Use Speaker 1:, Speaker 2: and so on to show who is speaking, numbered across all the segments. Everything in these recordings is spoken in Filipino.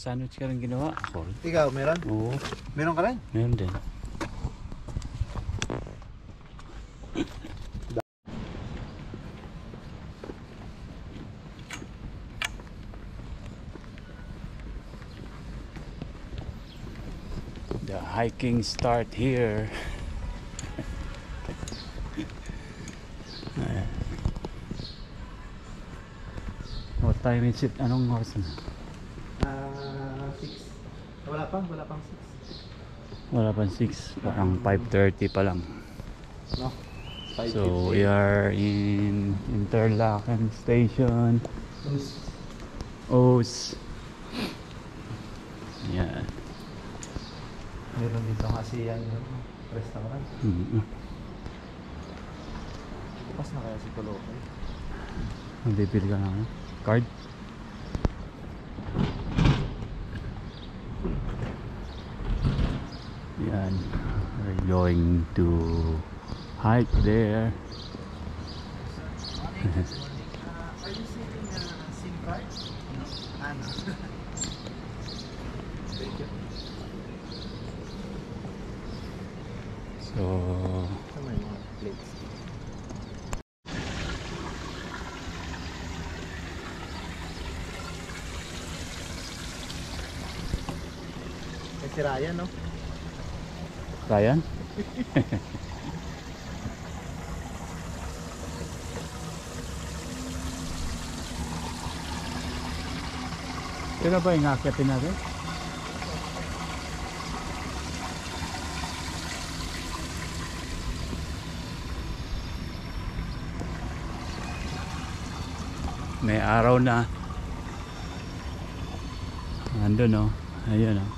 Speaker 1: sandwich ka rin ginawa. Ako.
Speaker 2: Ikaw, meron?
Speaker 1: Oo.
Speaker 2: Meron ka rin?
Speaker 1: Meron din. The hiking start here. What time is it? Anong oras na?
Speaker 2: 6. Wala pang 6.
Speaker 1: Wala pang 6. Parang 5:30 pa lang.
Speaker 2: No? 5:50.
Speaker 1: So we are in Interlaken Station. Oos. Yan.
Speaker 2: Meron dito kasi yan restaurant. Bukas na kaya si Tuloy.
Speaker 1: Magbibili ka na card? Yan. We're going to hike there.
Speaker 2: Are you selling SIM card? No. No. Thank you.
Speaker 1: So
Speaker 2: May mga plates. May si Ryan, no?
Speaker 1: Ryan? Pero ba yung akyatin natin? May araw na. Andun oh. Ayun oh.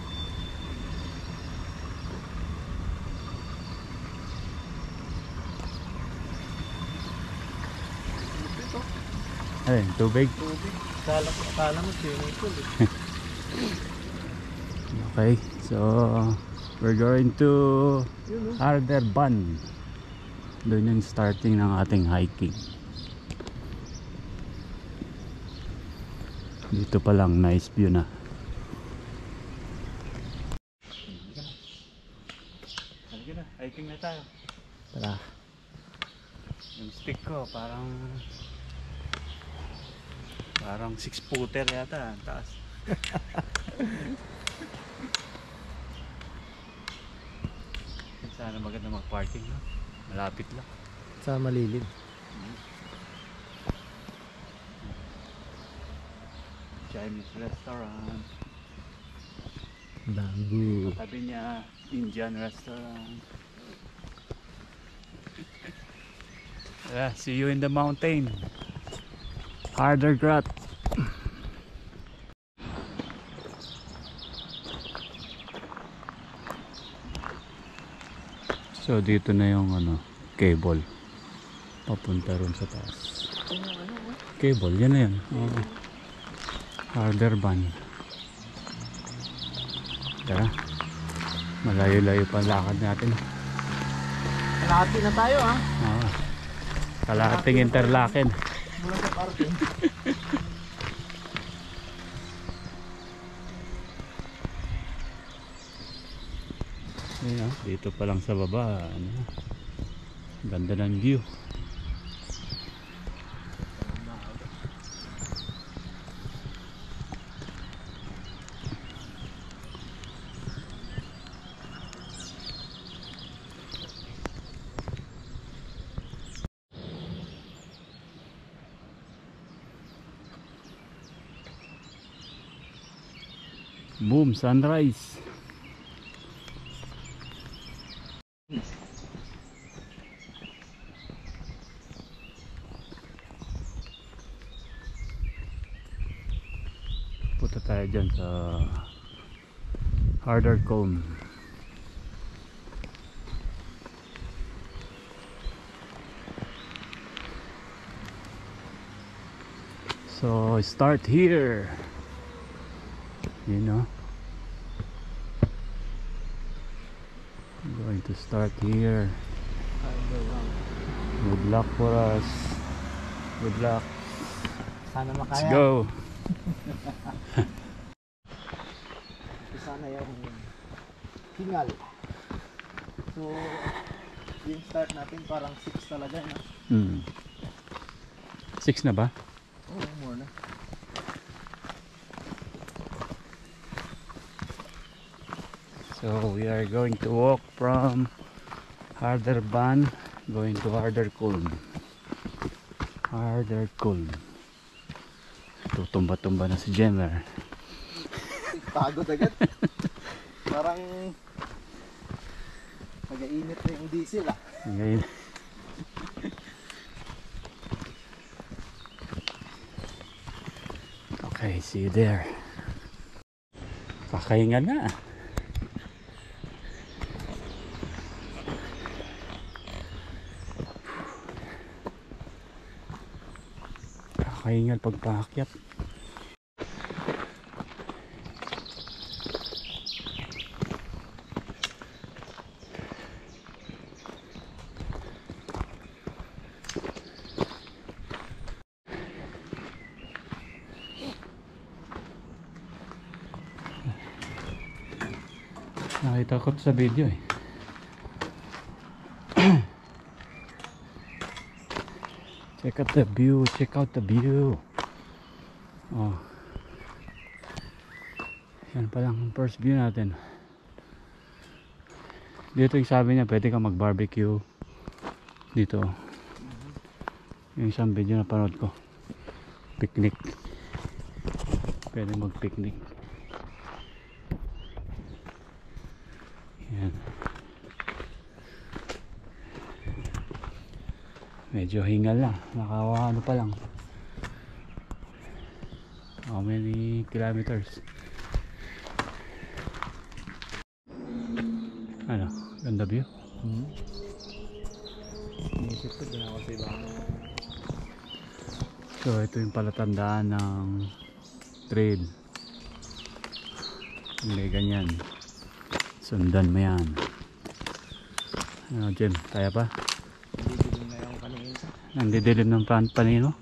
Speaker 1: Ayun, tubig.
Speaker 2: Tubig. Kala mo swimming pool eh.
Speaker 1: Okay, so we're going to Harderbahn. Doon yung starting ng ating hiking. Dito pa lang nice view na. Halika na, hiking na tayo.
Speaker 2: Tara.
Speaker 1: Yung stick ko parang 6-footer yata ang taas. Sana maganda mag-parking, no? Malapit lang.
Speaker 2: Sa malilim.
Speaker 1: Chinese restaurant.
Speaker 2: Bamboo.
Speaker 1: Tabi niya Indian restaurant. See you in the mountain. Hardergrat. So dito na yung cable papunta ron sa taas. Cable, yan na yan. Harderbahn. Tara, malayo-layo pa lakad natin.
Speaker 2: Kalahati na tayo ha.
Speaker 1: Kalahating Interlaken.
Speaker 2: Mula sa parking.
Speaker 1: Dito pa lang sa baba, ganda ng view. Boom, sunrise. Punta tayo dyan sa Hardercombe. So start here. You know, I'm going to start here. Good luck for us. Good luck.
Speaker 2: Sana makaya.
Speaker 1: Let's go.
Speaker 2: sana yung hingal. So, yung start natin parang 6 talaga na.
Speaker 1: 6 na ba?
Speaker 2: Oo, more na.
Speaker 1: So we are going to walk from Harderban going to Harderkulm. Harderkulm. Tutumba-tumba na si Jenner.
Speaker 2: Pagod agad. Parang nag-ainit na yung diesel ah.
Speaker 1: Ngayon. Okay, see you there. Kakahinga na. Kakahingal pag paakyat. Nakita ko sa video eh. Check out the view, check out the view. Oh. Yan pa lang first view natin. Dito yung sabi niya pwede kang mag-barbecue dito. Yung isang video na panood ko. Picnic. Pwede mag-picnic. Yan. Medyo hingal lang. Ano pa lang. How many kilometers? Ano? Ganda view?
Speaker 2: Inisip ko din ako sa ibang.
Speaker 1: So ito yung palatandaan ng trail. Hindi ganyan. Sundan mo yan. Ano Jim? Kaya pa?
Speaker 2: Didilim na yung kanina.
Speaker 1: Nandidilim ng panino?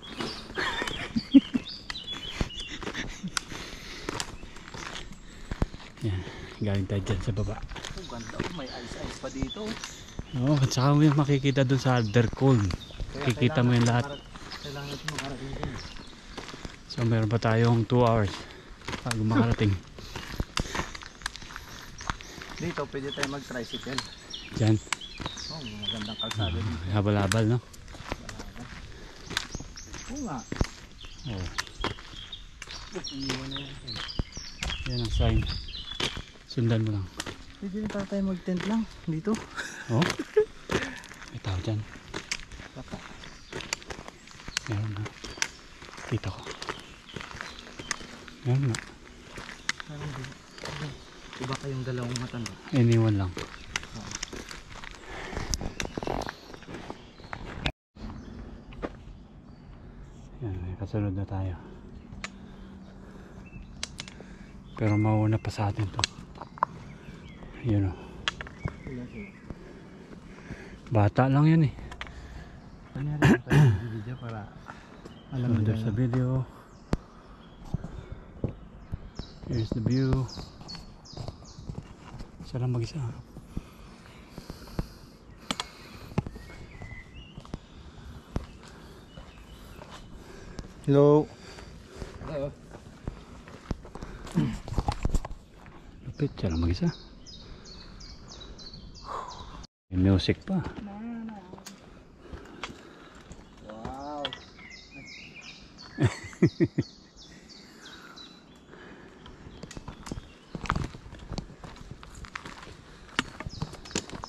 Speaker 1: Yan. Galing tayo dyan sa baba.
Speaker 2: Oh, ganda. May ice pa dito.
Speaker 1: Oo, at saka mo yung makikita doon sa Harderkulm. Kikita mo yung lahat.
Speaker 2: Kailangan natin makarating din.
Speaker 1: So meron pa tayong 2 hours bago makarating.
Speaker 2: Dito pwede tayo mag-tricycle.
Speaker 1: Diyan.
Speaker 2: Oh, magandang kalsada dito.
Speaker 1: Habal-habal, no?
Speaker 2: Oo nga.
Speaker 1: Oo.
Speaker 2: Iiwan na yan.
Speaker 1: Yan ang sign. Sundan mo lang.
Speaker 2: Pwede rin para tayo mag-tent lang dito.
Speaker 1: Oh? May tao dyan.
Speaker 2: Baka.
Speaker 1: Meron na. Kita ko. Meron na.
Speaker 2: Parang di. Iba kayong dalawang matanda.
Speaker 1: Iniwan lang. Yan, may kasunod na tayo. Pero mauna pa sa atin to. Yun o. Bata lang yan eh.
Speaker 2: Kanya rin tayo ng video para alam
Speaker 1: So, sa video. Here's the view. Isa lang mag-isa.
Speaker 2: Hello.
Speaker 1: Lupit, siya lang mag-isa. May music pa.
Speaker 2: Wow.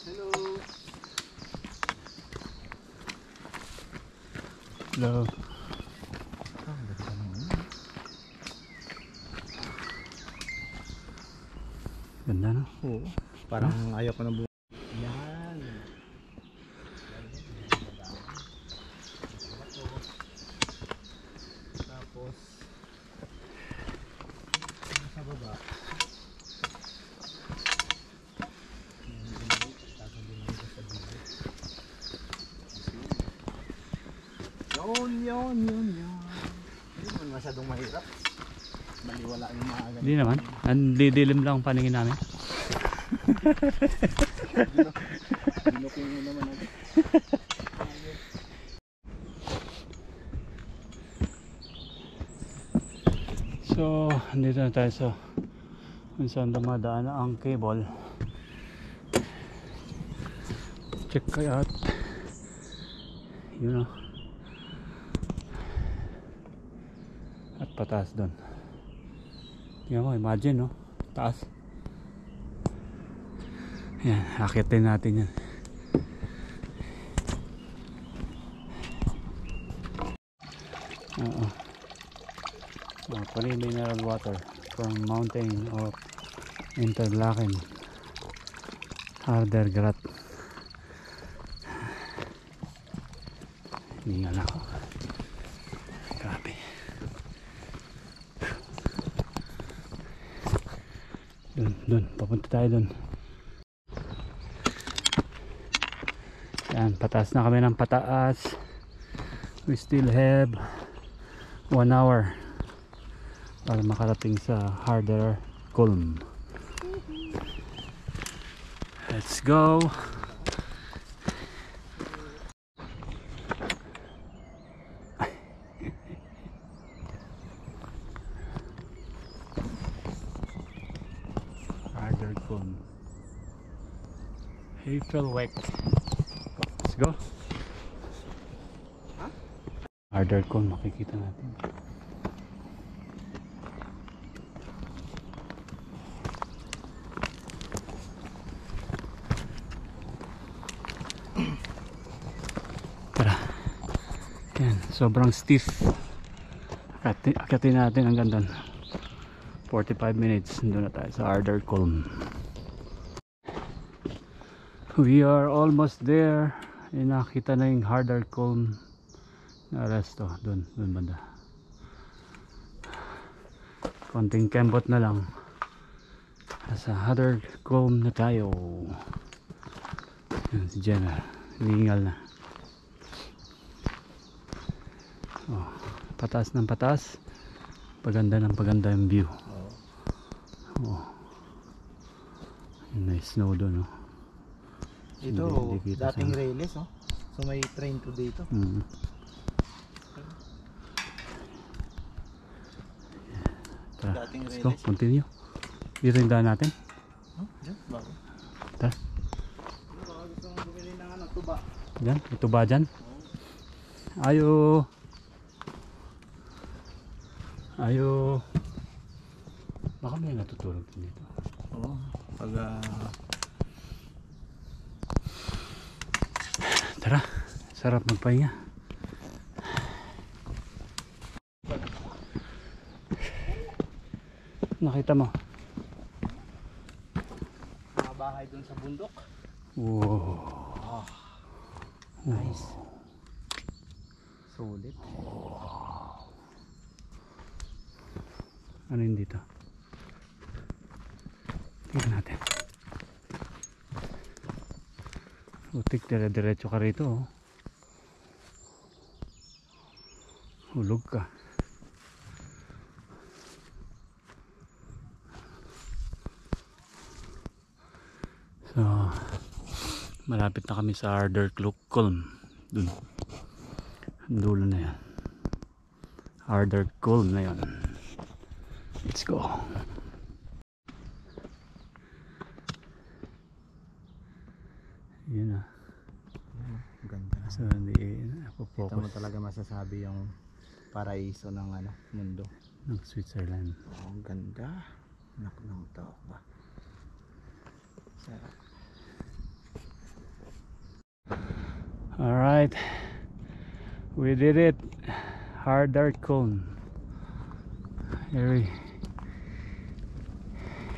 Speaker 2: Hello.
Speaker 1: Hello. Ganda no?
Speaker 2: Oo. Parang ayaw ko na buhay. Yan. Tapos sa baba. Yun. Hindi naman masyadong mahirap. baliwala yung mga ganito.
Speaker 1: Hindi naman. Nandidilim lang ang paningin namin.
Speaker 2: Binuking mo naman ako.
Speaker 1: So, andito na tayo sa kung saan dumadaan ang cable. Check kaya at yun o. At pataas doon. Tingnan mo, imagine no, taas. Yan, akitin natin yan. Oo. Pali mineral water from mountain of Interlaken Hardergrat. Hingal ako. Grabe. Dun, papunta tayo dun. Yan, pataas na kami ng pataas. We still have 1 hour para makarating sa Harderkulm. Let's go. Harderkulm. Havelweg. Let's go. Harderkulm, makikita natin. Tara. Yan, sobrang stiff. Akitin natin hanggang doon. 45 minutes, doon na tayo sa Harderkulm. We are almost there. Nakita na yung Harderkulm na resto. Doon banda. Konting kembot na lang. Sa Harderkulm na tayo. Yan si Jenna. Hiningal na. Oh, pataas ng pataas. Paganda ng paganda yung view. Oh. May snow doon. Oh.
Speaker 2: Ito,
Speaker 1: Hindi
Speaker 2: dating Reyes, oh. So may train to dito.
Speaker 1: Tara,
Speaker 2: Dating
Speaker 1: let's go,
Speaker 2: Reyes.
Speaker 1: continue. Dito yung daan natin.
Speaker 2: Oh, dyan, bago.
Speaker 1: Tara.
Speaker 2: Baka gusto mong bumili ng ano, tuba.
Speaker 1: Dyan, ito ba dyan? Ayo. Ayo. Baka may natutulog din dito.
Speaker 2: Oo, pag
Speaker 1: Tara, sarap magpahinga. Nakita mo?
Speaker 2: mga bahay dun sa bundok.
Speaker 1: Wow.
Speaker 2: Nice. Sulit.
Speaker 1: Ano yun dito? Tingnan natin. Utik, dire-diretso ka rito. Oh. Hulog ka. So, malapit na kami sa Harderkulm. Dun. Ang dulo na yan. Harderkulm na yan. Let's go. Yun na.
Speaker 2: Ganda.
Speaker 1: So, hindi
Speaker 2: Ito mo
Speaker 1: focus
Speaker 2: talaga masasabi yung paraiso ng ano, mundo.
Speaker 1: ng Switzerland.
Speaker 2: Oh, ganda. Nak ng tao ba? Sarap.
Speaker 1: Alright. We did it. Harderkulm. Here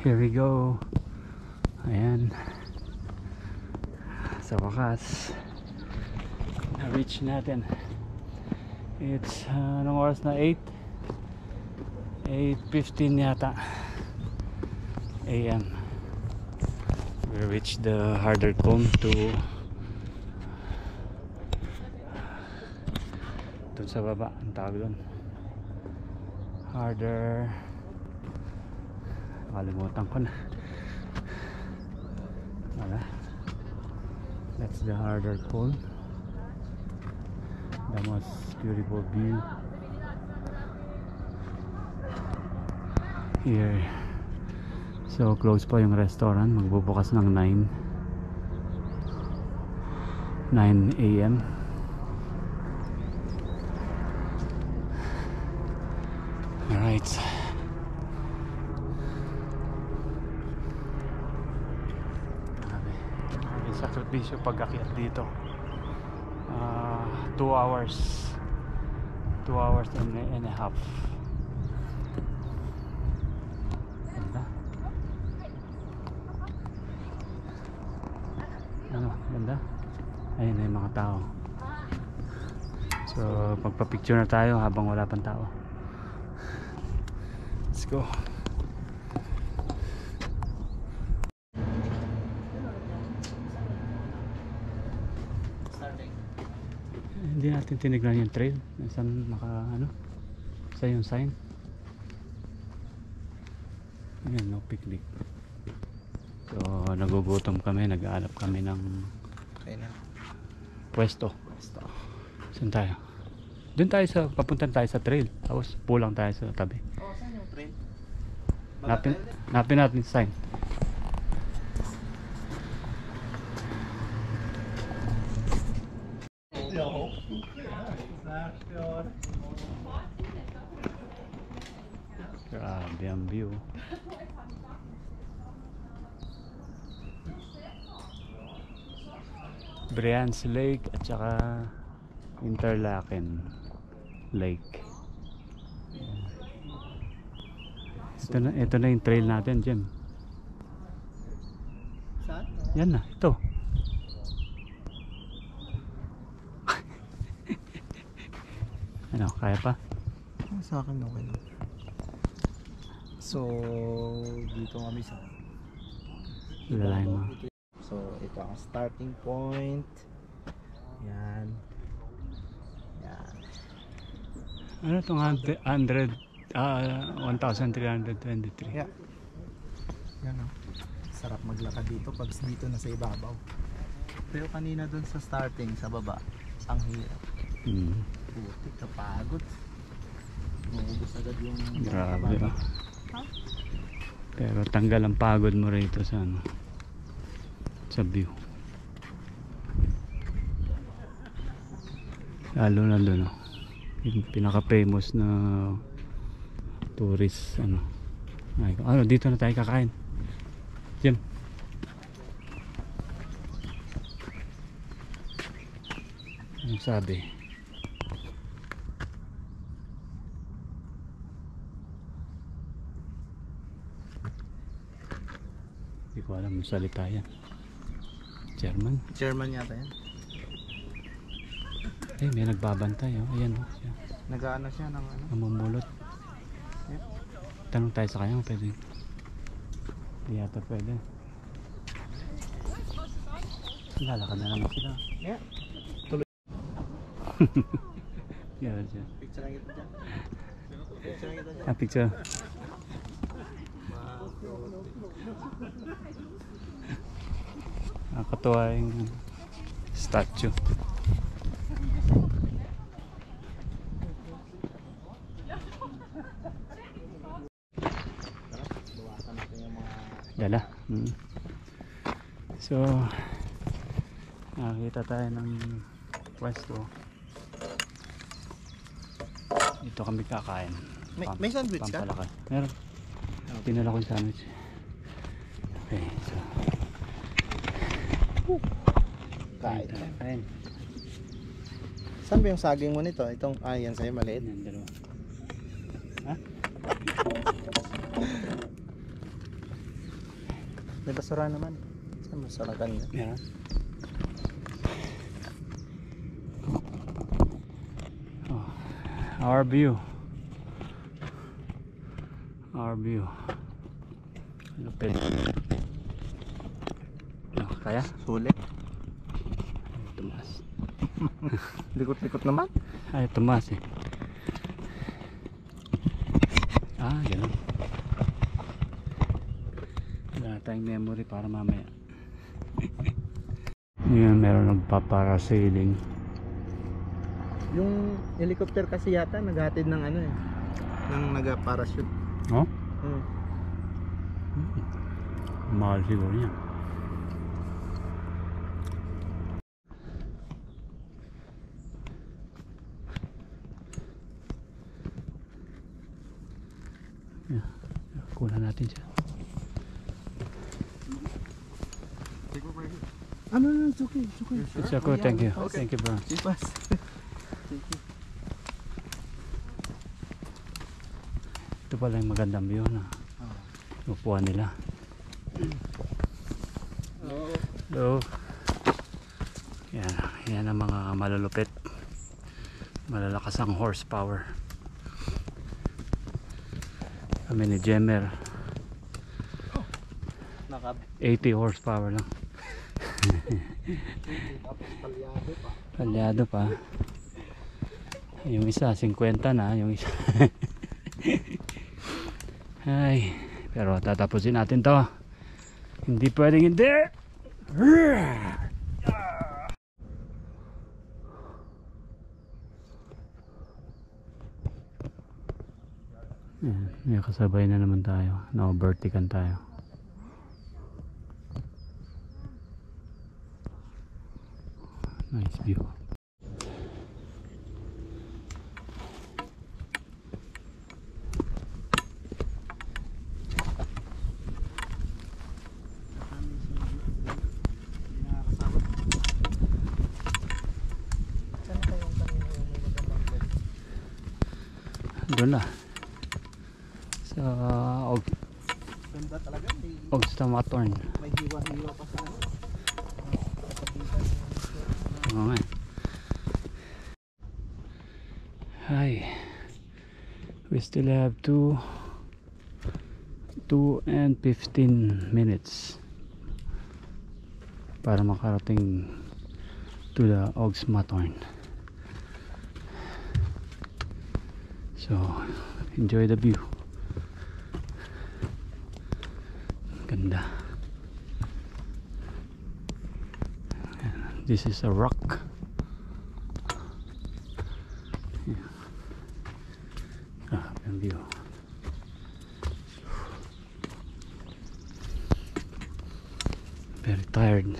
Speaker 1: we go. Ayan. Sa wakas na-reach natin. It's anong oras na? 8:15 yata AM. We reached the Harderkulm to dun sa baba, ang tawag dun, Nakalimutan ko na. Wala. That's the harder pole. The most beautiful view here. So close pa yung restaurant. Magbubukas ng 9 a.m. Alright. May sakripisyo pag-akyat dito. 2 hours and a half. Ganda. Ano, ganda. Ayun na yung mga tao. So magpa-picture na tayo habang wala pang tao. Let's go. Hindi natin tinignan yung trail. Saan sa yung sign. Ayan, no picnic. So nagugutom kami, nag-aanap kami ng pwesto. Saan tayo? Doon tayo papuntan tayo sa trail. Tapos pulang tayo sa tabi.
Speaker 2: Saan yung trail?
Speaker 1: Napin natin yung sign. Grabe ang view. Brian's Lake at saka Interlaken Lake. Ito na yung trail natin, Jem.
Speaker 2: Saan?
Speaker 1: Yan na, ito. Ano, kaya pa?
Speaker 2: Sa akin okay lang. So, dito kami sa
Speaker 1: Lalay mo.
Speaker 2: So, ito ang starting point. Yan. Yan.
Speaker 1: Ano itong 1,323?
Speaker 2: Yeah. Yan o. Sarap maglakad dito pag dito na sa ibabaw. Pero kanina dun sa starting, sa baba, ang hirap. Putik, kapagod. Maubos agad yung...
Speaker 1: Grabe ah. Pero tanggal ang pagod mo rito sa sa view. Lalo na doon yung pinaka famous na tourist dito na tayo kakain. Jim, anong sabi? Hindi ko alam yung salita yan.
Speaker 2: German yata yan.
Speaker 1: May nagbabantay ayan siya.
Speaker 2: Nag-aano siya ng ano?
Speaker 1: Namumulot.
Speaker 2: Yep.
Speaker 1: Tanong tayo sa kanya kung pwede. Hindi yata pwede. Lalakad na naman sila.
Speaker 2: Yeah.
Speaker 1: Yan siya.
Speaker 2: Picture lang kita dyan. Picture lang kita dyan.
Speaker 1: Picture. Nakakatuwa yung statue. Dala. So nakakita tayo ng pwesto. Dito kami kakain.
Speaker 2: May sandwich ka?
Speaker 1: Pampalakad. Meron. Pinala ko yung sandwich. Okay, so
Speaker 2: kain. Saan ba yung saging mo nito? Itong, yan sa'yo maliit.
Speaker 1: yan, dalawa. Ha?
Speaker 2: May basura naman. Saan basura kanina?
Speaker 1: Meron. Our view. Lupit. Kaya?
Speaker 2: Sulit.
Speaker 1: Tumas.
Speaker 2: Likot-likot naman.
Speaker 1: Ay, tumas eh. Ganun. Wala tayong memory para mamaya. Ngayon meron nagpaparasailing.
Speaker 2: Yung helicopter kasi yata naghatid ng ano eh, ng naga-parachute.
Speaker 1: Oh?
Speaker 2: Hmm.
Speaker 1: Mahal siguro niya. Yeah. Kunan natin siya.
Speaker 2: No, it's okay, it's okay.
Speaker 1: It's okay, thank you. Thank you, bro.
Speaker 2: Sipas.
Speaker 1: Ito pala yung magandang view na upuan nila. So, yan ang mga malulupit, malalakas ang horsepower. Kami ni Jemer 80 horsepower lang.
Speaker 2: Tapos palyado pa.
Speaker 1: Palyado pa. Yung isa 50 na, yung isa ay, pero tatapusin natin to. Hindi pwedeng hindi. May kasabay na naman tayo. Na-overtikan tayo. Nice view. Doon na sa
Speaker 2: Ganda talaga.
Speaker 1: Ogstamatorn.
Speaker 2: May hiwa-hiwa pa sa ano.
Speaker 1: Oo nga. Hi. We still have 2 and 15 minutes para makarating to the Ogstamatorn. So, enjoy the view. Ganda. This is a rock. Yeah. Ang view. Very tired.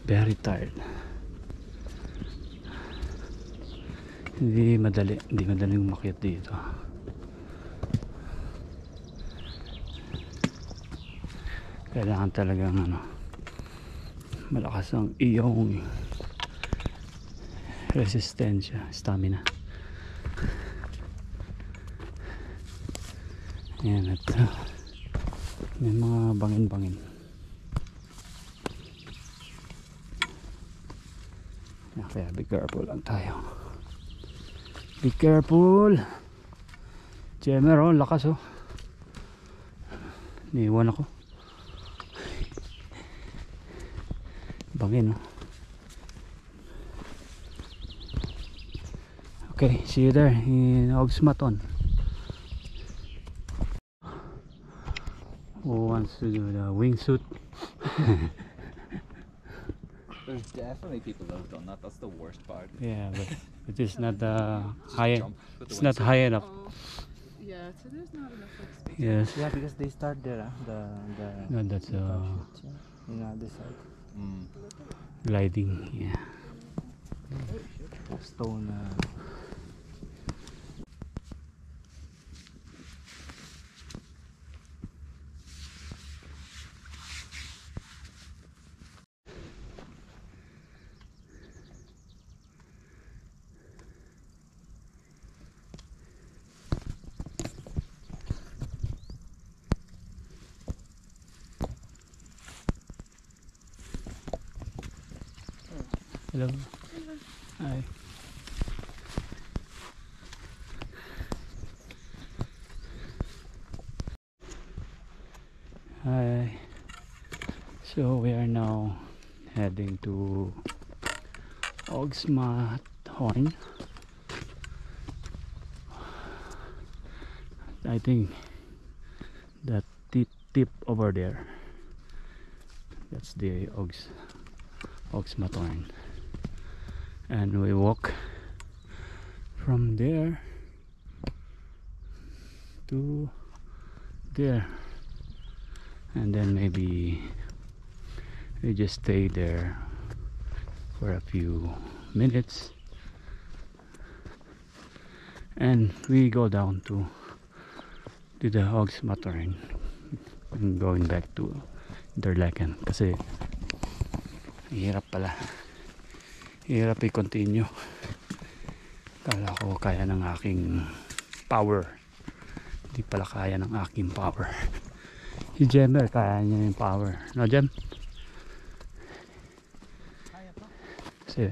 Speaker 1: Very tired. Hindi madali umakyat dito. Kailangan talagang malakas ang iyong resistensya, stamina. Ayan, at may mga bangin-bangin. Kaya be careful lang tayo. Be careful. Jemer, oh, lakas oh. Niiwan ako. Bangin oh. Okay, see you there in Ogstamatorn. Who wants to do the wingsuit?
Speaker 3: There's definitely people that have done that. That's the worst part.
Speaker 1: Yeah, but it is not high.
Speaker 3: Jump with the
Speaker 1: It's not
Speaker 3: wingsuit.
Speaker 1: high enough.
Speaker 4: Yeah, so there's not enough space.
Speaker 1: Yes.
Speaker 2: Yeah, because they start there, the
Speaker 1: No, that's
Speaker 2: parachutes, yeah, in other side.
Speaker 3: Mm.
Speaker 1: gliding. Yeah.
Speaker 2: Stone.
Speaker 1: Hello. Hi. Hi. So we are now heading to Ogstamatorn. I think that tip over there. That's the Oxmatorn. And we walk from there to there, and then maybe we just stay there for a few minutes and we go down to the Oxmatorn and going back to Interlaken kasi hirap pala, hirap i-continue. Kala ko kaya ng aking power, hindi pala kaya ng aking power. Si Jemmer kaya niya yung power, no Jem? Kasi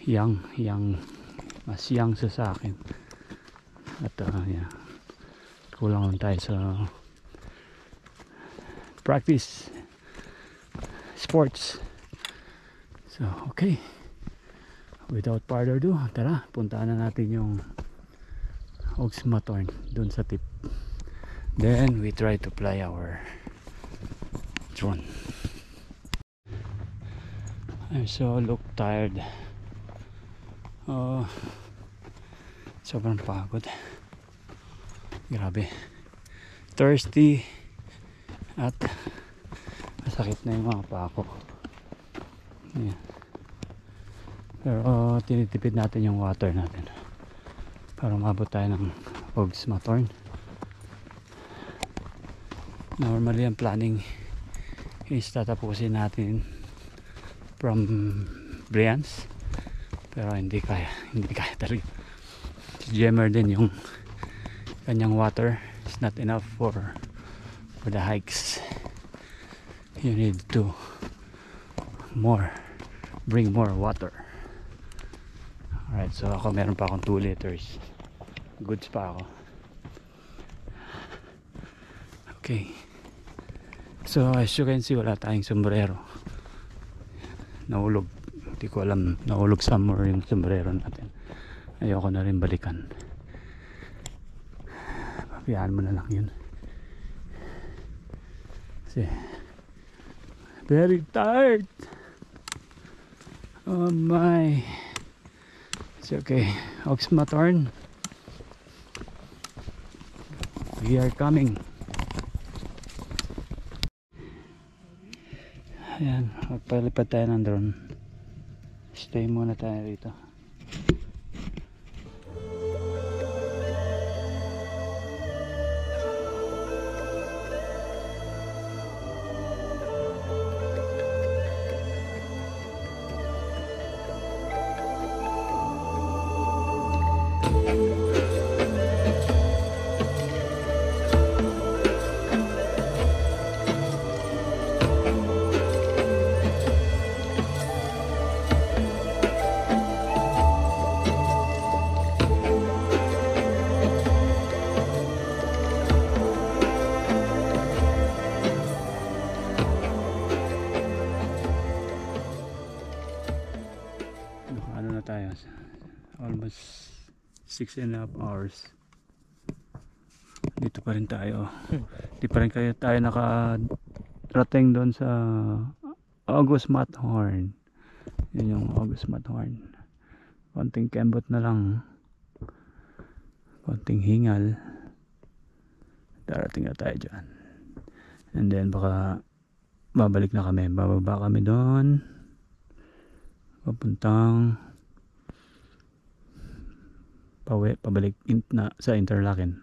Speaker 1: yang mas young sa akin at yeah, kulang lang tayo sa practice sports. So okay, without further ado, tara puntaan na natin yung Oxmatorn dun sa tip, then we try to fly our drone. I so look tired. Sobrang pagod, grabe, thirsty at masakit na yung mga paa ko. Yeah. Pero tinitipid natin yung water natin para umabot tayo ng Oxmatorn. Normally ang planning is tatapusin natin from Brianz, pero hindi kaya talaga. Si Jemmer din, yung kanyang water is not enough for the hikes. You need to bring more water. Alright, so ako meron pa akong 2 liters, goods pa ako. Okay, so as you can see, wala tayong sombrero, nahulog. Hindi ko alam, nahulog somewhere yung sombrero natin. Ayoko na rin balikan, papayaan mo na lang yun kasi very tired. Oh my, it's okay. Oxmatorn, we are coming. Ayan, magpalipad tayo ng drone. Stay muna tayo rito. Tayo almost 6.5 hours dito pa rin tayo. Di pa rin tayo nakarating doon sa Oxmatorn. Yun yung Oxmatorn, konting kembot na lang, konting hingal, darating na tayo dyan. And then baka babalik na kami, bababa kami doon papuntang pabalik na sa Interlaken.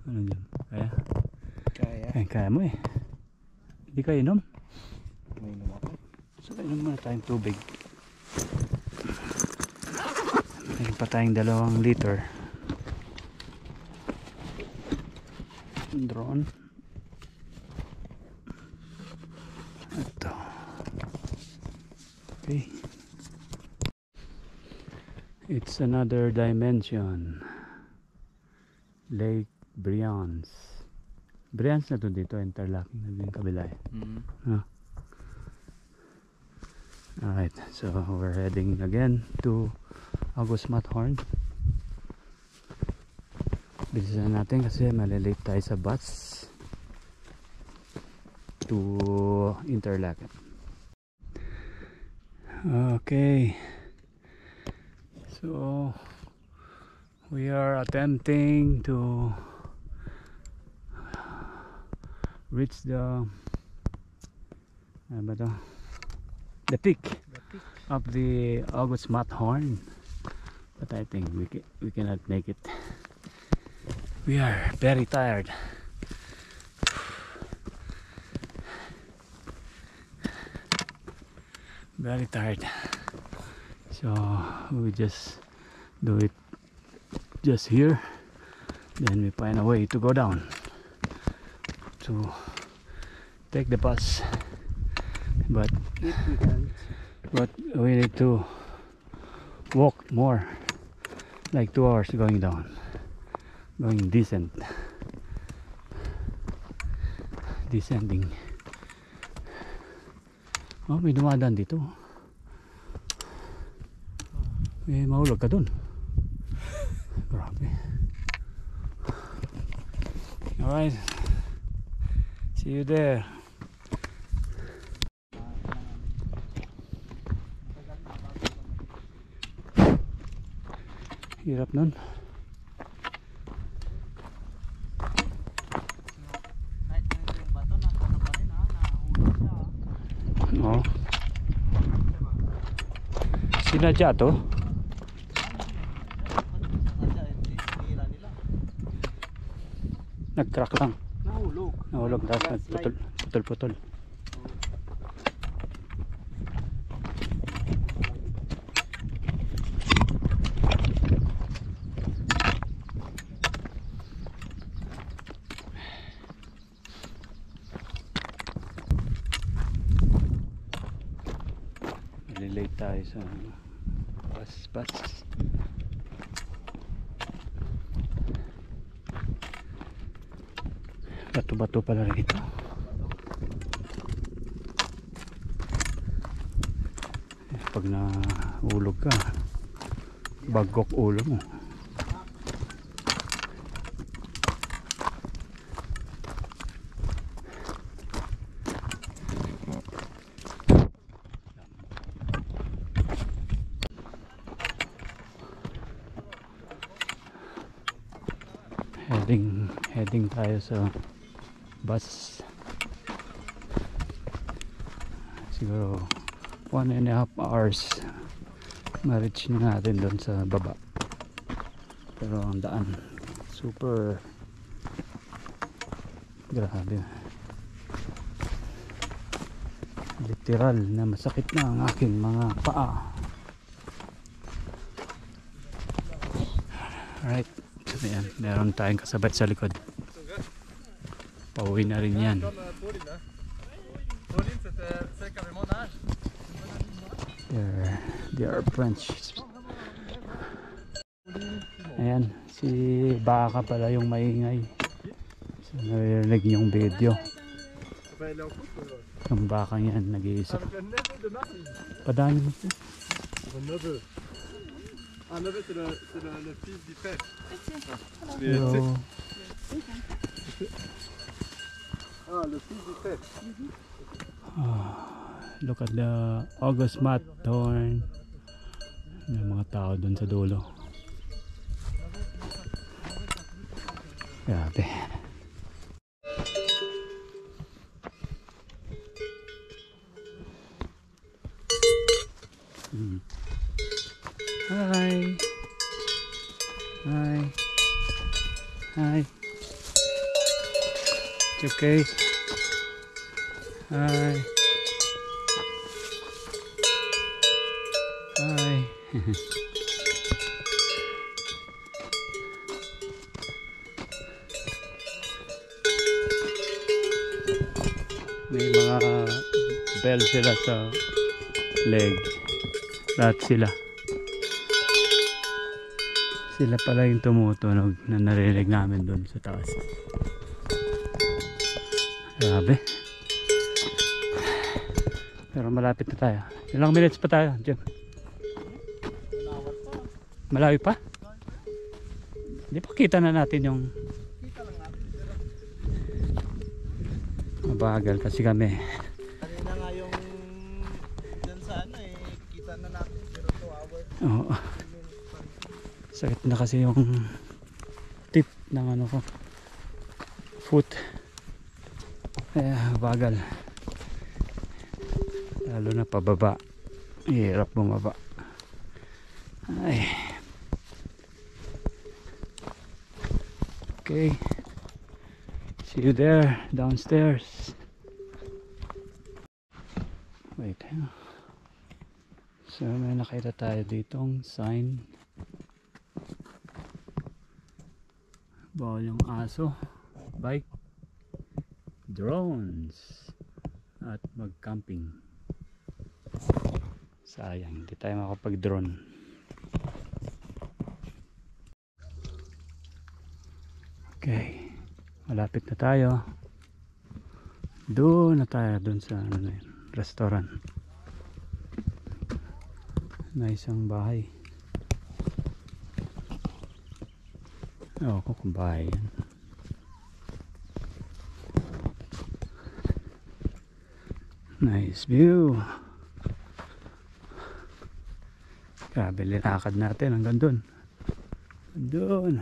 Speaker 1: Ano dyan? Kaya mo eh. Hindi ka inom?
Speaker 2: May inom ako.
Speaker 1: So inom muna tayong tubig. Mayroon pa tayong 2 liter. Drone. Ito. Okay. It's another dimension. Lake Brianz. Brianz na to dito, Interlaken na din kabila eh. Huh? Alright, so we're heading again to Oxmatorn. Bilisan natin kasi malilate tayo sa bus to Interlaken. Okay, so we are attempting to reach the peak of the August Matterhorn, but I think we cannot make it. We are very tired. Very tired. So we just do it just here. Then we find a way to go down to take the bus. But we need to walk more, like 2 hours going down. Going descending. Oh, may dumadaan dito. May mahulog ka dun. Grabe. Alright, see you there. Hirap nun. Oo. Sinadya to? Nag-crack lang. Nahulog tapos putol-putol. Late tayo sa bus. Bato-bato pala rin ito. Pag nahulog ka, bagok ulo mo. Heading tayo sa bus. Siguro 1.5 hours ma-reach na natin doon sa baba. Pero ang daan super grabe, literal na masakit na ang aking mga paa. Alright, so yan, meron tayong kasabay sa likod. Pauwi na rin yan. They are French. Ayan, si Baka pala yung maingay. So, narinig yung video. Yung Bakang yan, nag-iisa. Padaan mo siya.
Speaker 5: Le fils du père.
Speaker 1: Hello.
Speaker 5: Le fils du père.
Speaker 1: Look at the August Matterhorn. May mga tao dun sa dulo. Grabe. Hi. Hi. Hi. It's okay. Hi. Hi. May mga bell sila sa leg. Lahat sila. Sila pala yung tumutunog na narinig namin doon sa taas. Grabe. Pero malapit na tayo. Ilang minutes pa tayo, Jim? Malayo pa? Di pa kita na natin yung mabagal kasi kami.
Speaker 2: Kanina nga yung dyan sa ano eh, kita na natin 2 hours.
Speaker 1: Oo. Sakit na kasi yung tip ng ano ko, foot. Bagal. Lalo na pababa. Hirap bumaba. Ay. Okay. See you there downstairs. Wait. So may nakita tayo ditong sign. Bawal yung aso, bike, drones, at mag-camping. Sayang, hindi tayo makapag-drone. Okay, malapit na tayo. Doon na tayo, doon sa ano na yun, restaurant. Na isang bahay. Oo, kung bahay yan. Nice view. Grabe, linakad natin hanggang doon. Doon.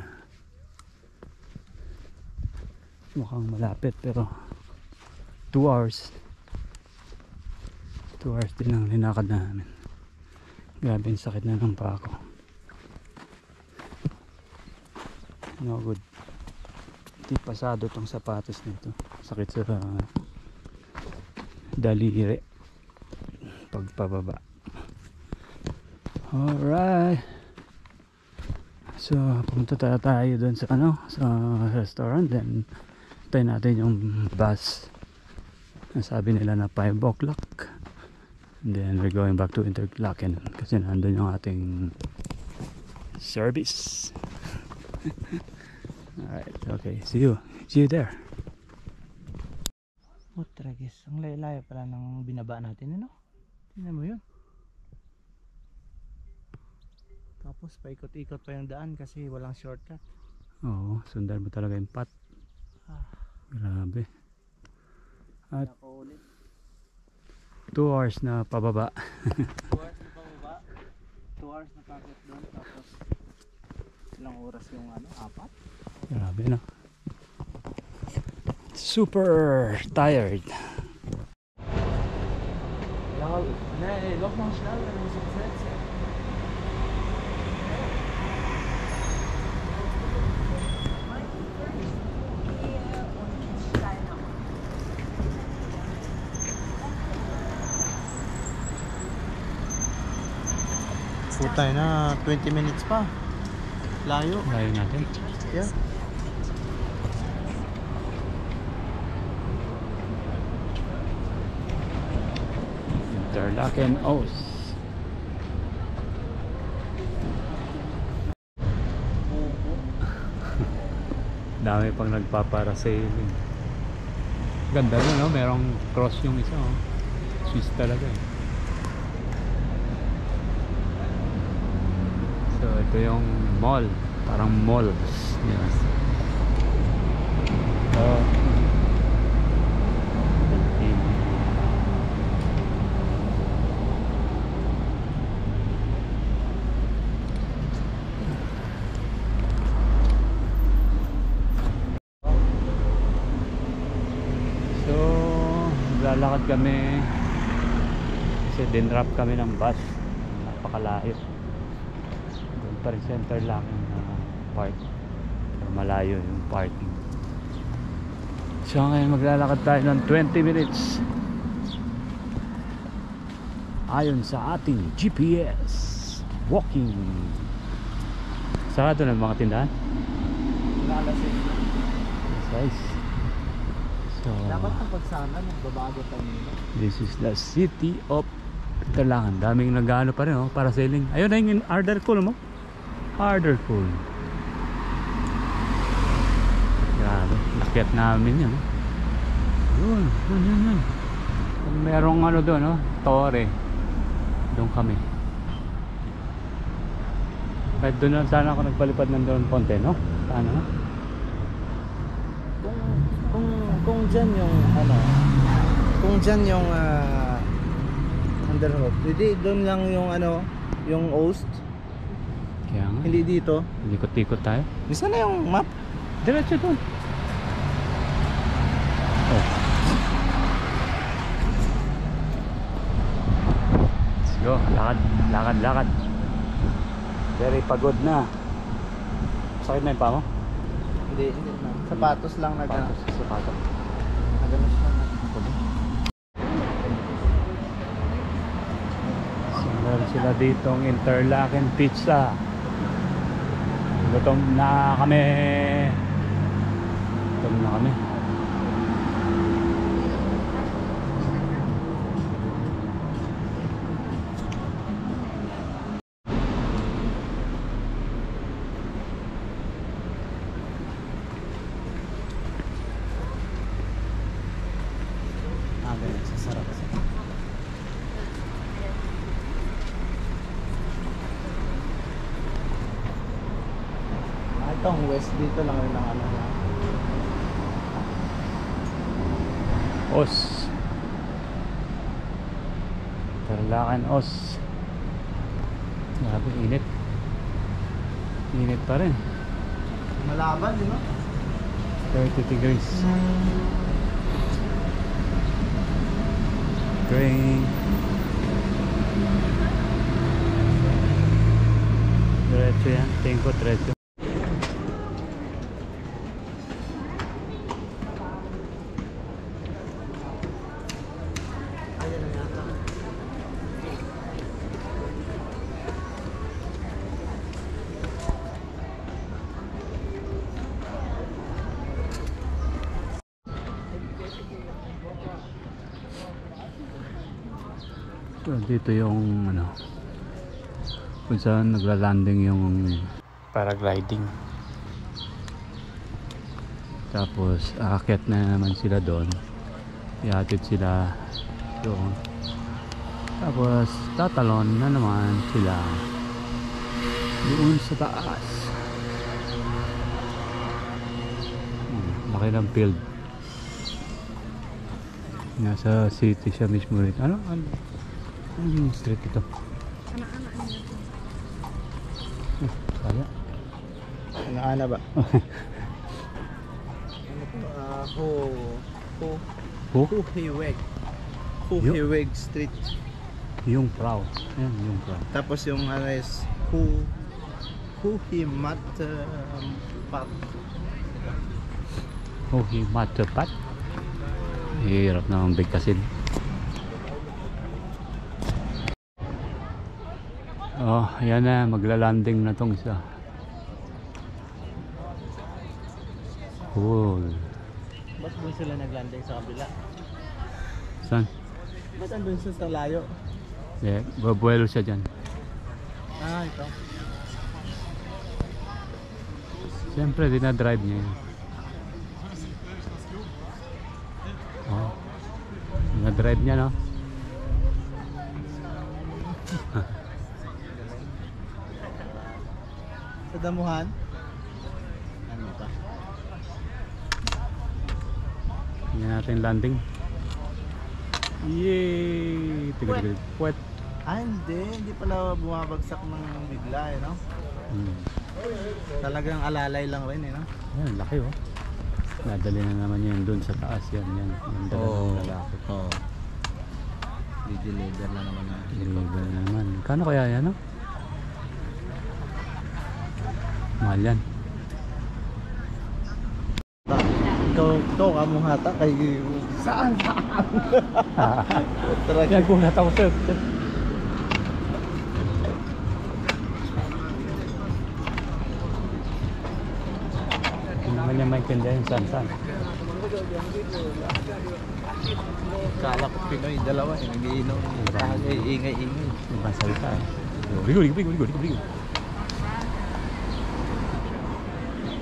Speaker 1: Mukhang malapit pero 2 hours. 2 hours din ang linakad namin. Grabe, yung sakit na ng paa ko. No good. Di pasado tong sapatos nito. Sakit sa daliri pagpababa. Alright. So pumunta tayo doon sa ano, sa restaurant, then tayo natin yung bus. Sabi nila na 5 o'clock. And then we're going back to Interlaken kasi nandun yung ating service. Alright, okay. See you there.
Speaker 2: Oh, tragis. Ang layo-layo pala ng binaba natin, ano? Tingnan mo yun. Tapos paikot-ikot pa yung daan kasi walang shortcut.
Speaker 1: Oo, sundan mo talaga yung path. Grabe. At 2 hours na pababa.
Speaker 2: 2 hours na pababa. 2 hours na pakit doon. Tapos ilang oras yung ano? 4?
Speaker 1: Grabe na. Super tired.
Speaker 2: Ja, nee, loop maar snel en dan is het vet. Putay na, 20 minutes pa. Layo.
Speaker 1: Layo natin.
Speaker 2: Yeah.
Speaker 1: Interlaken Oos. Dami pang nagpaparasailing. Ganda rin, no? Merong cross yung isa, oh. Swiss talaga, eh. So ito yung mall, parang malls. Yes. So lalakad kami kasi dinrap kami ng bus, napakalayo. Doon pa rin center lang park, pero malayo yung parking. So ngayon maglalakad tayo ng 20 minutes ayon sa ating GPS. Walking. Sarado na mga tindahan.
Speaker 2: Lalasin.
Speaker 1: Nice. So
Speaker 2: Dapat kung pagsana, magbabago tayo nila.
Speaker 1: this is the city of Interlaken. Daming nag-ano pa rin, oh, para sailing. Ayun na yung Ardercool mo. Ardercool. Grabe, iskit namin yan. Yun. Merong ano doon, no? Torre. Doon kami. Kahit doon na sana ako nagpalipad ng doon konti, no? Paano na?
Speaker 2: Kung dyan yung ano, kung dyan yung underhook, hindi doon lang yung ano, yung host,
Speaker 1: Kaya nga.
Speaker 2: hindi dito.
Speaker 1: Ikot-ikot tayo.
Speaker 2: Bisa na yung map.
Speaker 1: Diretso doon. Oh. Let's go. Lakad. Lakad, lakad. Very pagod na. Sakit na yung paa mo?
Speaker 2: Hindi na. Sapatos lang na gano'n.
Speaker 1: Sapatos.
Speaker 2: Naganos lang.
Speaker 1: So, meron sila ditong Interlaken pizza. Gutom na kami. Gutom na kami.
Speaker 2: Ganyan, sasarap kasi. Itong west dito lang rin ang ano na.
Speaker 1: Os. Interlaken Os. Grabe, init. Init pa rin.
Speaker 2: Malaban, di ba?
Speaker 1: 30 degrees. Green. Diretso yan. Tingin ko diretso.
Speaker 2: Ayan na yata.
Speaker 1: Dito yung ano, kung saan nagla-landing yung paragliding. Tapos aakyat na naman sila doon. Ihatid sila doon. Tapos tatalon na naman sila doon sa taas. Laki ng field. Nasa city siya mismo rin. Ano yung street ito? Kaya?
Speaker 2: Ano ba? Huhiweg. Huhiweg Street.
Speaker 1: Yung prow. Ayan, yung prow.
Speaker 2: Tapos yung ano is Huhimat Pat.
Speaker 1: Matapat. Hirap naman bigkasin. Oh, ayan na, magla-landing na tong isa. Cool.
Speaker 2: Ba't doon sila naglanding sa kabila?
Speaker 1: Saan?
Speaker 2: Ba't andun siya sa layo?
Speaker 1: Yeah, babuelo siya dyan.
Speaker 2: Ito.
Speaker 1: Siyempre, dinadrive niya yun. Oh. Dinadrive niya, no?
Speaker 2: Sa damuhan? Ano ito?
Speaker 1: Tingnan natin landing. Yay! Tiga-tiga. Puwet.
Speaker 2: Hindi pala bumabagsak ng bigla no? Talagang alalay lang rin no?
Speaker 1: Ayan, laki oh. Nadali na naman yun dun sa taas yan. Ang dala ng lalaki.
Speaker 2: Oo. Di-deliver na naman na.
Speaker 1: Deliver na naman. Kano kaya yan no? Mahal yan.
Speaker 2: Ikaw kamuhata kay saan?
Speaker 1: Yan, gulat ako sir. Hindi naman niya maintindihan saan.
Speaker 2: Kala ko Pinoy, dalawa nag-iinom. Ingay-ingay.
Speaker 1: Ibang salita eh. Ligo.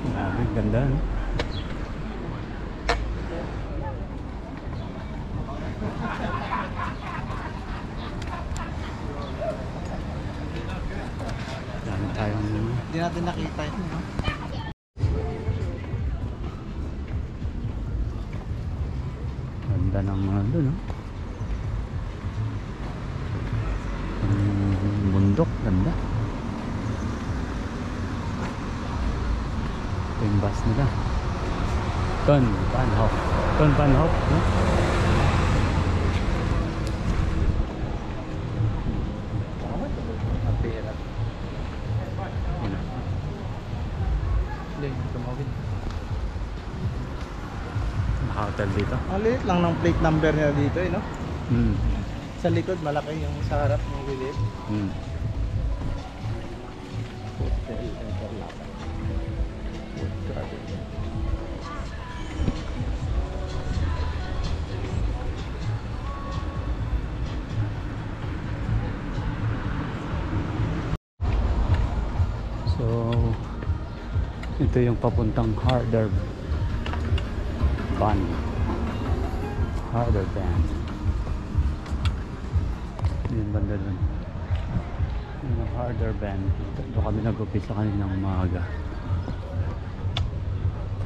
Speaker 1: Grabe, ganda no? Dami tayong
Speaker 2: Hindi natin nakita yun no?
Speaker 1: Ganda ng doon, no? Bundok, ganda. Ito yung bus nila. Ton Van Hoff, no?
Speaker 2: Mapira.
Speaker 1: Yun na.
Speaker 2: Hindi, tumawin.
Speaker 1: Naka-hotel dito.
Speaker 2: Maliit lang ng plate number niya dito eh, no?
Speaker 1: Hmm.
Speaker 2: Sa likod, malaki yung sa harap ng lilit.
Speaker 1: Hmm.
Speaker 2: Hotel Interlaken.
Speaker 1: So ito yung papuntang Harder Band. Yung banda dun. Yung Harder Band. Ito kami nag-upisa kaninang umaga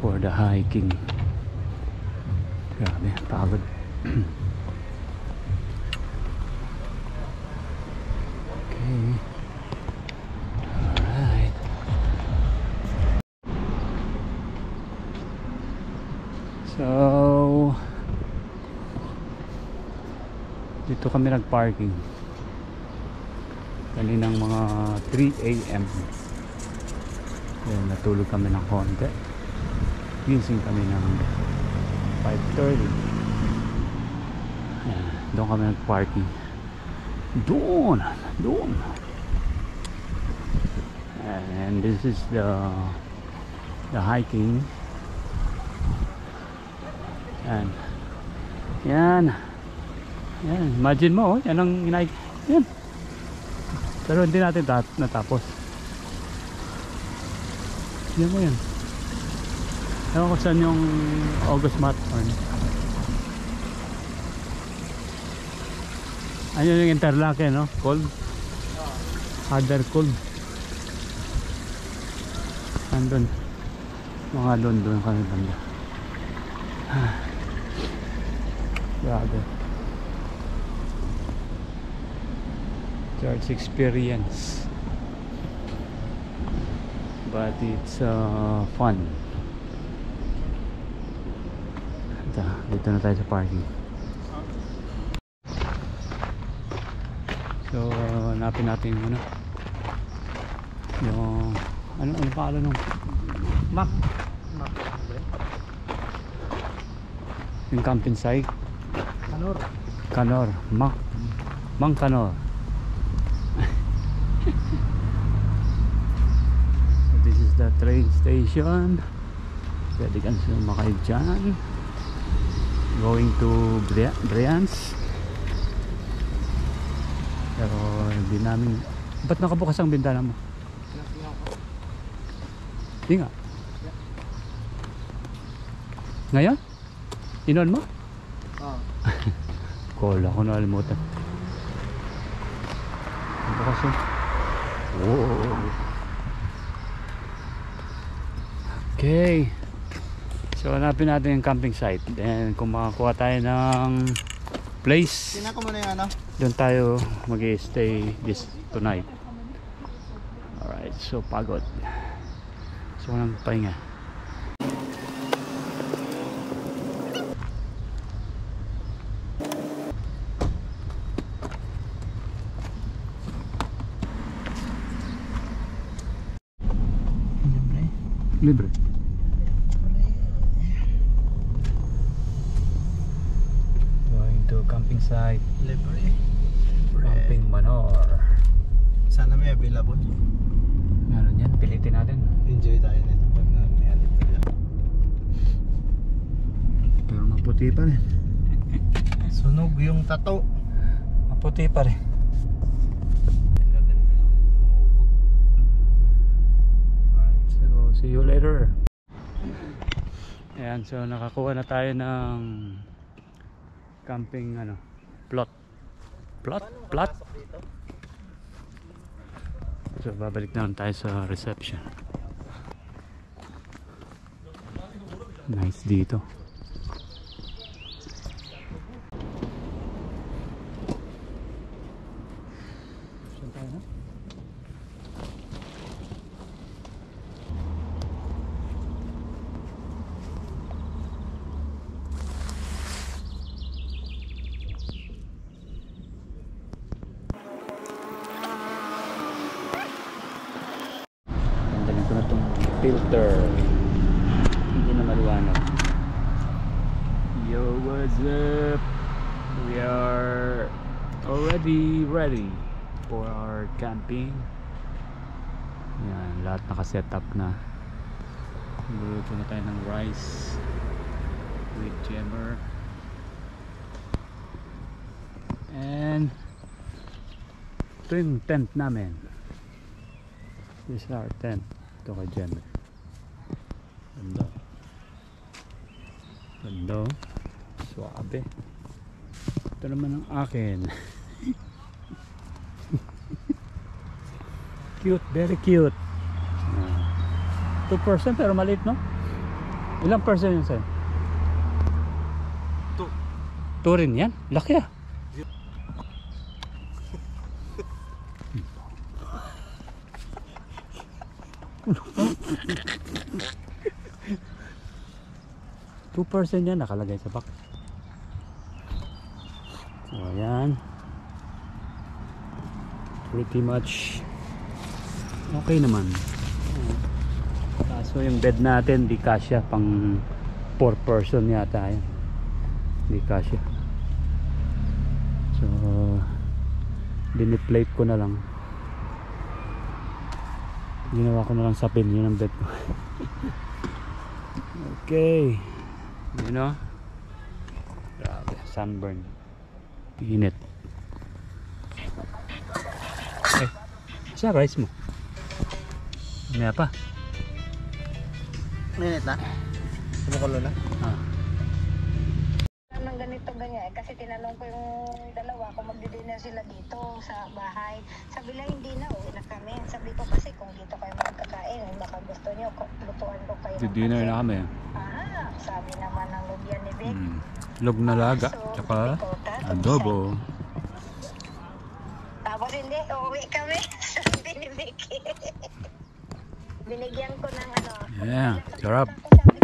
Speaker 1: for the hiking. Grabe, pagod. Okay. Alright. So dito kami nag-parking kaninang mga 3 AM. Then natulog kami ng konti. Gising kami ng 5:30. Doon kami nag-parking. Doon. And this is the hiking. Yan, imagine mo, yan ang yan. Pero hindi natin natapos. Yan mo yan. Ewan ko saan yung August Matterhorn. Ayun yung Interlaken, no? Cold. Harder cold. Andun. Mga doon kami banda. Grabe. Church experience. But it's fun. Dito na tayo sa parking. So hanapin natin yung ano pangalan nung
Speaker 2: Mac.
Speaker 1: yung camping site. Canor. Mang Canor. So this is the train station. Pwede ka sumakay dyan. Going to Brianz. Pero hindi namin. Ba't nakabukas ang bintana mo? Hindi nga. Ngayon? Inon mo?
Speaker 2: Oo.
Speaker 1: Kola ko nakalimutan. Bukas yun. Okay. So hanapin natin yung camping site. Then kung makakuha tayo ng place,
Speaker 2: Tingnan ko muna yung ano.
Speaker 1: doon tayo mag-stay tonight. Alright, so pagod. So walang pahinga. Libre. Going to camping site.
Speaker 2: Libre.
Speaker 1: Camping Manor.
Speaker 2: Sana may available.
Speaker 1: Meron yan, pilitin natin.
Speaker 2: Enjoy tayo nito pag may alito dyan.
Speaker 1: Pero maputi pa rin.
Speaker 2: Sunog yung tato.
Speaker 1: Maputi pa rin. So see you later. Ayan, so nakakuha na tayo ng camping plot. So babalik na lang tayo sa reception. Nice dito. filter. Hindi na maliwanag. Yo, what's up? We are already ready for our camping. Yan, lahat naka-set up na. Luluto na tayo ng rice with Jemmer. And ito yung tent namin. This is our tent. Ito kay Jemmer. Ganda. Ganda. Suabe. Ito naman ang akin. Cute, very cute. 2% pero maliit, no? Ilang percent yun sa'yo? 2 rin yan? Laki ah. % yan nakalagay sa box. So ayan, pretty much okay naman. Kaso yung bed natin di kasya, pang 4 person yata yan, di kasya. So diniplate ko na lang, ginawa ko na lang sapin yun ang bed ko. Okay, you know, grabe, sunburn, init. Okay, saan rice mo? May pa?
Speaker 2: Minute na? Kumukulo na?
Speaker 1: Ah.
Speaker 6: Nang ganito ganyan kasi tinanong ko yung dalawa kung magdi-dinner sila dito sa bahay. Sabi lang hindi na, uwi na kami. Sabi ko kasi kung dito kayo magkakain, baka gusto nyo, lutuan ko kayo.
Speaker 1: Dinner na kami.
Speaker 6: Sabi naman ng lubyan ni Vic.
Speaker 1: Log na laga, tsaka adobo.
Speaker 6: Tapos hindi, uwi kami. Sabi ni Vic. Binigyan ko ng ano.
Speaker 1: Yeah, sarap.
Speaker 6: Sabi